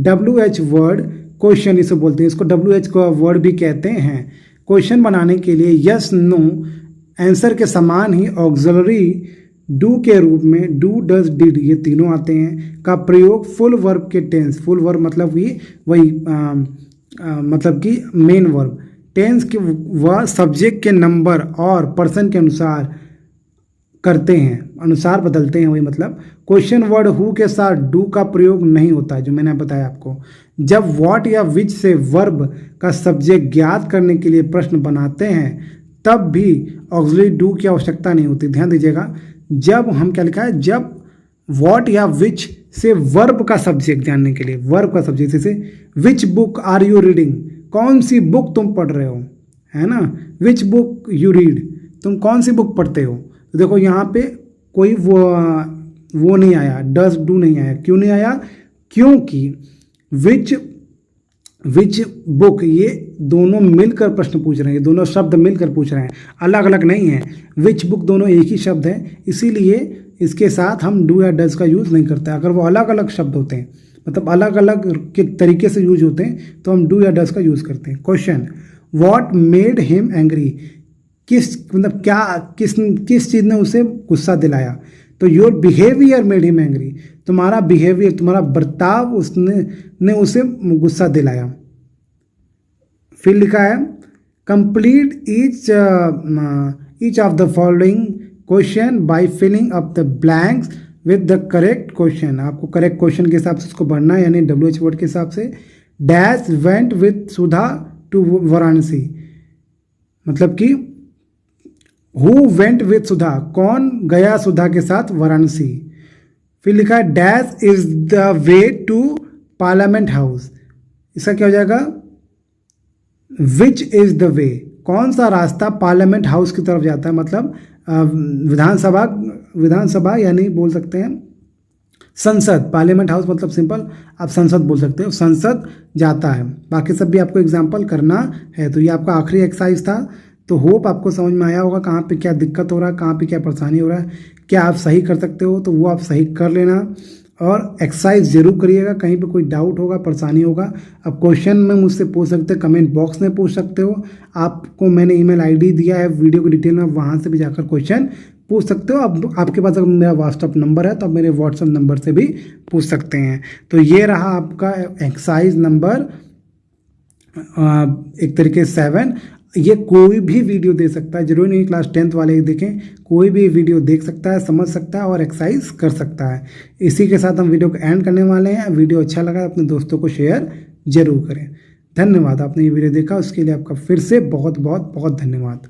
WH वर्ड क्वेश्चन इसे बोलते हैं, इसको WH का वर्ड भी कहते हैं। क्वेश्चन बनाने के लिए यस नो आंसर के समान ही ऑक्सिलरी डू के रूप में डू डज डिड ये तीनों आते हैं का प्रयोग फुल वर्ब के टेंस, फुल वर्ब मतलब कि वही मतलब कि मेन वर्ब, टेंस के वह सब्जेक्ट के नंबर और पर्सन के अनुसार करते हैं, अनुसार बदलते हैं, वही मतलब। क्वेश्चन वर्ड हु के साथ डू का प्रयोग नहीं होता, जो मैंने बताया आपको। जब व्हाट या विच से वर्ब का सब्जेक्ट ज्ञात करने के लिए प्रश्न बनाते हैं तब भी ऑक्सिलरी डू की आवश्यकता नहीं होती, ध्यान दीजिएगा। जब हम क्या लिखा है, जब व्हाट या विच से वर्ब का सब्जेक्ट जानने के लिए, वर्ब का सब्जेक्ट, जैसे which book are you reading, कौन सी बुक तुम पढ़ रहे हो, है ना, विच बुक यू रीड, तुम कौन सी बुक पढ़ते हो। तो देखो यहाँ पे कोई वो नहीं आया, डज डू नहीं आया, क्यों नहीं आया, क्योंकि विच बुक ये दोनों मिलकर प्रश्न पूछ रहे हैं, दोनों शब्द मिलकर पूछ रहे हैं, अलग अलग नहीं है। विच बुक दोनों एक ही शब्द है, इसीलिए इसके साथ हम डू या डज का यूज़ नहीं करते। अगर वो अलग अलग शब्द होते हैं, मतलब अलग अलग के तरीके से यूज होते हैं, तो हम डू या डज का यूज़ करते हैं। Question, what made him angry, किस मतलब क्या किस चीज़ ने उसे गुस्सा दिलाया, तो your behaviour made him angry, तुम्हारा बिहेवियर, तुम्हारा बर्ताव उसने उसे गुस्सा दिलाया। फिर लिखा है complete each of the following question by filling up the blanks with the correct question, आपको करेक्ट क्वेश्चन के हिसाब से उसको भरना है, यानी WH वर्ड के हिसाब से। Dash went with Sudha to Varanasi, मतलब कि हु वेंट विद सुधा, कौन गया सुधा के साथ वाराणसी। फिर लिखा है dash is the way to parliament house, इसका क्या हो जाएगा, विच इज द वे, कौन सा रास्ता पार्लियामेंट हाउस की तरफ जाता है, मतलब विधानसभा यानी बोल सकते हैं संसद, पार्लियामेंट हाउस मतलब सिंपल आप संसद बोल सकते हो, संसद जाता है। बाकी सब भी आपको एग्जाम्पल करना है। तो ये आपका आखिरी एक्सरसाइज था। तो होप आपको समझ में आया होगा कहाँ पे क्या दिक्कत हो रहा है, कहाँ पे क्या परेशानी हो रहा है, क्या आप सही कर सकते हो तो वो आप सही कर लेना, और एक्सरसाइज जरूर करिएगा। कहीं पे कोई डाउट होगा, परेशानी होगा, आप क्वेश्चन में मुझसे पूछ सकते हो, कमेंट बॉक्स में पूछ सकते हो। आपको मैंने ईमेल आईडी दिया है वीडियो की डिटेल में, वहाँ से भी जाकर क्वेश्चन पूछ सकते हो। अब आपके पास अगर मेरा व्हाट्सअप नंबर है तो आप मेरे व्हाट्सअप नंबर से भी पूछ सकते हैं। तो ये रहा आपका एक्सरसाइज नंबर एक तरीके 7। ये कोई भी वीडियो दे सकता है, जरूरी नहीं क्लास 10th वाले देखें, कोई भी वीडियो देख सकता है, समझ सकता है और एक्सरसाइज कर सकता है। इसी के साथ हम वीडियो को एंड करने वाले हैं। वीडियो अच्छा लगा अपने दोस्तों को शेयर जरूर करें। धन्यवाद, आपने ये वीडियो देखा उसके लिए आपका फिर से बहुत बहुत बहुत धन्यवाद।